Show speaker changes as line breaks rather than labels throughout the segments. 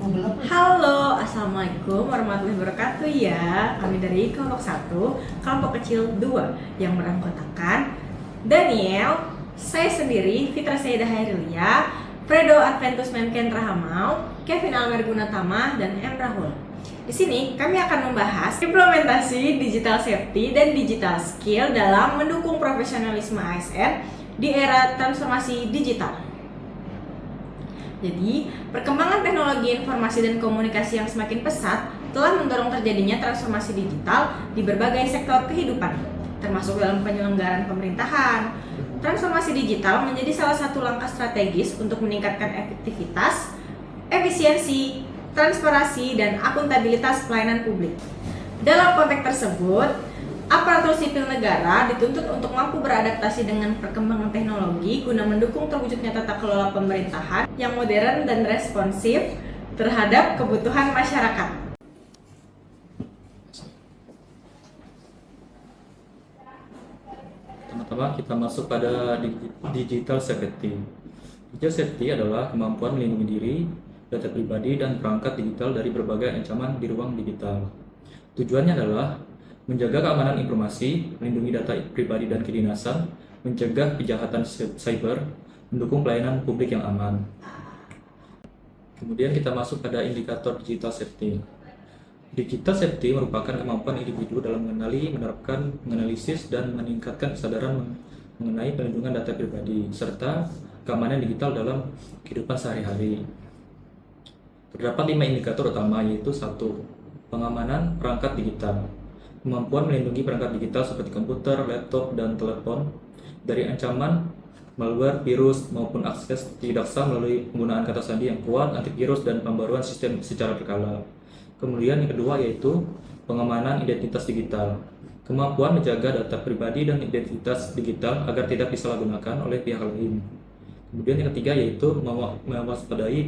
Halo, Assalamualaikum warahmatullahi wabarakatuh ya. Kami dari kelompok 1, kelompok kecil 2 yang beranggotakan Daniel, saya sendiri, Fitra Sayyidah Hairilia, Fredo Adventus Memken Rahamau, Kevin Almer Gunatama, dan M. Rahul. Di sini kami akan membahas implementasi digital safety dan digital skill dalam mendukung profesionalisme ASN di era transformasi digital. Jadi, perkembangan teknologi informasi dan komunikasi yang semakin pesat telah mendorong terjadinya transformasi digital di berbagai sektor kehidupan, termasuk dalam penyelenggaraan pemerintahan. Transformasi digital menjadi salah satu langkah strategis untuk meningkatkan efektivitas, efisiensi, transparansi, dan akuntabilitas pelayanan publik. Dalam konteks tersebut, aparatur sipil negara dituntut untuk mampu beradaptasi dengan perkembangan teknologi guna mendukung terwujudnya tata kelola pemerintahan yang modern dan responsif terhadap kebutuhan masyarakat.
Pertama-tama kita masuk pada digital safety. Digital safety adalah kemampuan melindungi diri, data pribadi, dan perangkat digital dari berbagai ancaman di ruang digital. Tujuannya adalah menjaga keamanan informasi, melindungi data pribadi dan kedinasan, mencegah kejahatan cyber, mendukung pelayanan publik yang aman. Kemudian kita masuk pada indikator digital safety. Digital safety merupakan kemampuan individu dalam mengenali, menerapkan, menganalisis, dan meningkatkan kesadaran mengenai perlindungan data pribadi, serta keamanan digital dalam kehidupan sehari-hari. Terdapat 5 indikator utama, yaitu 1. Pengamanan perangkat digital. Kemampuan melindungi perangkat digital seperti komputer, laptop, dan telepon dari ancaman malware, virus, maupun akses tidak sah melalui penggunaan kata sandi yang kuat, antivirus, dan pembaruan sistem secara berkala. Kemudian yang kedua yaitu pengamanan identitas digital. Kemampuan menjaga data pribadi dan identitas digital agar tidak disalahgunakan oleh pihak lain. Kemudian yang ketiga yaitu mewaspadai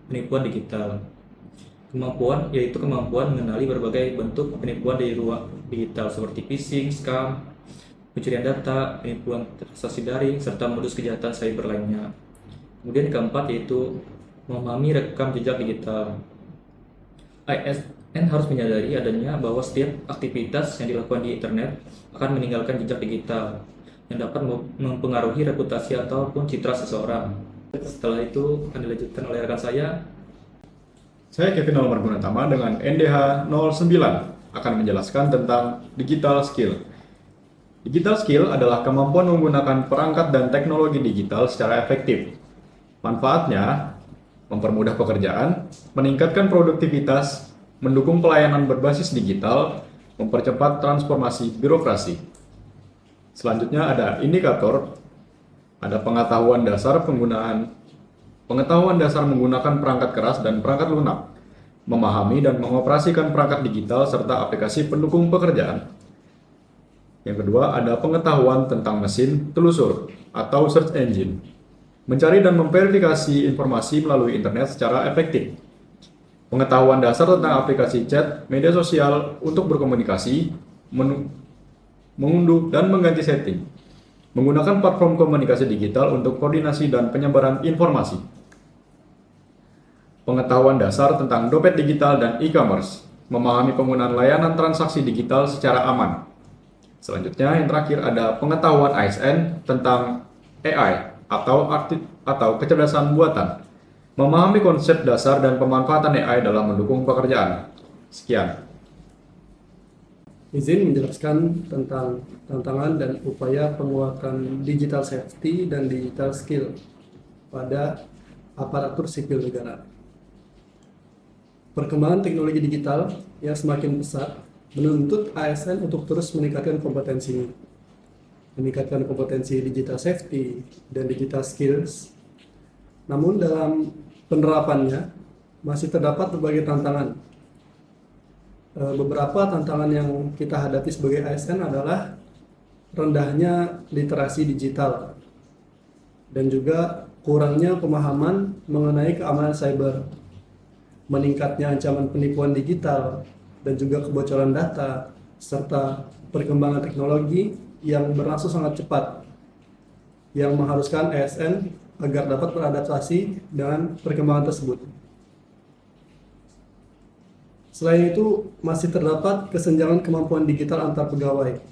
penipuan digital. Kemampuan yaitu kemampuan mengenali berbagai bentuk penipuan dari ruang digital seperti phishing, scam, pencurian data, penipuan transaksi daring, serta modus kejahatan cyber lainnya. Kemudian yang keempat yaitu memahami rekam jejak digital. ASN harus menyadari adanya bahwa setiap aktivitas yang dilakukan di internet akan meninggalkan jejak digital yang dapat mempengaruhi reputasi ataupun citra seseorang. Setelah itu akan dilanjutkan oleh rekan
Saya Kevin Almer Gunatama dengan NDH 09 akan menjelaskan tentang digital skill. Digital skill adalah kemampuan menggunakan perangkat dan teknologi digital secara efektif. Manfaatnya, mempermudah pekerjaan, meningkatkan produktivitas, mendukung pelayanan berbasis digital, mempercepat transformasi birokrasi. Selanjutnya ada indikator, ada pengetahuan dasar menggunakan perangkat keras dan perangkat lunak, memahami dan mengoperasikan perangkat digital serta aplikasi pendukung pekerjaan. Yang kedua, ada pengetahuan tentang mesin telusur atau search engine, mencari dan memverifikasi informasi melalui internet secara efektif. Pengetahuan dasar tentang aplikasi chat, media sosial untuk berkomunikasi, mengunduh dan mengganti setting, menggunakan platform komunikasi digital untuk koordinasi dan penyebaran informasi. Pengetahuan dasar tentang dompet digital dan e-commerce, memahami penggunaan layanan transaksi digital secara aman. Selanjutnya, yang terakhir ada pengetahuan ASN tentang AI atau kecerdasan buatan, memahami konsep dasar dan pemanfaatan AI dalam mendukung pekerjaan. Sekian.
Izin menjelaskan tentang tantangan dan upaya penguatan digital safety dan digital skill pada aparatur sipil negara. Perkembangan teknologi digital yang semakin pesat menuntut ASN untuk terus meningkatkan kompetensi digital safety dan digital skills. Namun dalam penerapannya masih terdapat berbagai tantangan. Beberapa tantangan yang kita hadapi sebagai ASN adalah rendahnya literasi digital dan juga kurangnya pemahaman mengenai keamanan cyber, meningkatnya ancaman penipuan digital dan juga kebocoran data, serta perkembangan teknologi yang berlangsung sangat cepat yang mengharuskan ASN agar dapat beradaptasi dengan perkembangan tersebut. Selain itu, masih terdapat kesenjangan kemampuan digital antar pegawai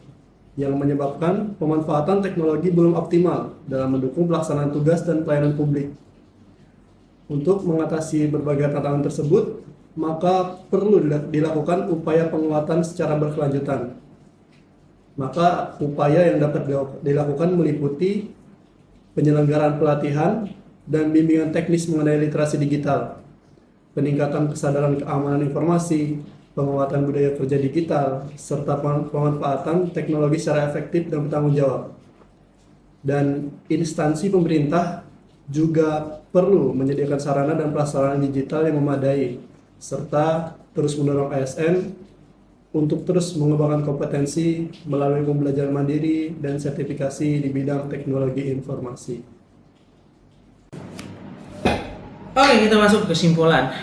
yang menyebabkan pemanfaatan teknologi belum optimal dalam mendukung pelaksanaan tugas dan pelayanan publik. Untuk mengatasi berbagai tantangan tersebut, maka perlu dilakukan upaya penguatan secara berkelanjutan. Maka upaya yang dapat dilakukan meliputi penyelenggaraan pelatihan dan bimbingan teknis mengenai literasi digital, peningkatan kesadaran keamanan informasi, penguatan budaya kerja digital, serta pemanfaatan teknologi secara efektif dan bertanggung jawab. Dan instansi pemerintah juga perlu menyediakan sarana dan prasarana digital yang memadai, serta terus mendorong ASN untuk terus mengembangkan kompetensi melalui pembelajaran mandiri dan sertifikasi di bidang teknologi informasi.
Oke, kita masuk ke kesimpulan.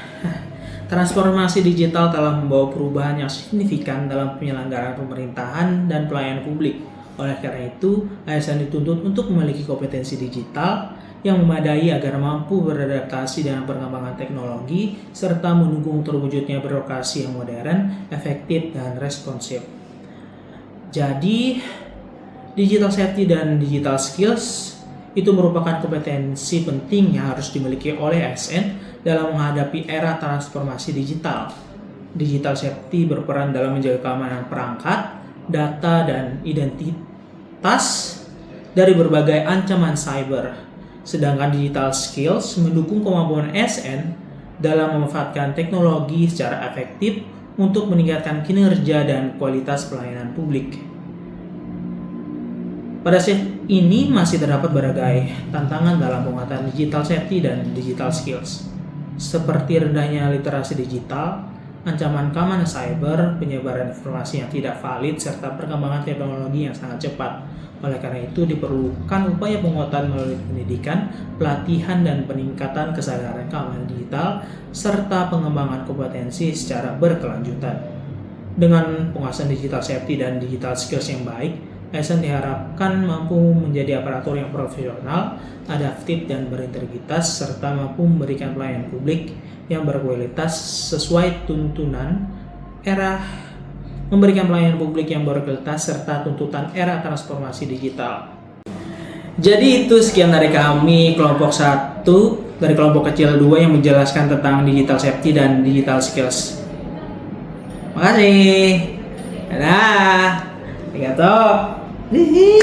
Transformasi digital telah membawa perubahan yang signifikan dalam penyelenggaraan pemerintahan dan pelayanan publik. Oleh karena itu, ASN dituntut untuk memiliki kompetensi digital yang memadai agar mampu beradaptasi dengan perkembangan teknologi serta mendukung terwujudnya birokrasi yang modern, efektif, dan responsif. Jadi, digital safety dan digital skills itu merupakan kompetensi penting yang harus dimiliki oleh ASN dalam menghadapi era transformasi digital. Digital safety berperan dalam menjaga keamanan perangkat, data, dan identitas dari berbagai ancaman cyber. Sedangkan digital skills mendukung kemampuan ASN dalam memanfaatkan teknologi secara efektif untuk meningkatkan kinerja dan kualitas pelayanan publik. Pada saat ini masih terdapat berbagai tantangan dalam penguatan digital safety dan digital skills, seperti rendahnya literasi digital, ancaman keamanan cyber, penyebaran informasi yang tidak valid, serta perkembangan teknologi yang sangat cepat. Oleh karena itu diperlukan upaya penguatan melalui pendidikan, pelatihan, dan peningkatan kesadaran keamanan digital, serta pengembangan kompetensi secara berkelanjutan. Dengan penguasaan digital safety dan digital skills yang baik, ASN diharapkan mampu menjadi aparatur yang profesional, adaptif, dan berintegritas, serta mampu memberikan pelayanan publik yang berkualitas sesuai tuntunan era serta tuntutan era transformasi digital. Jadi itu sekian dari kami kelompok 1 dari kelompok kecil 2 yang menjelaskan tentang digital safety dan digital skills. Makasih. Dadah. Arigatou. Hihi.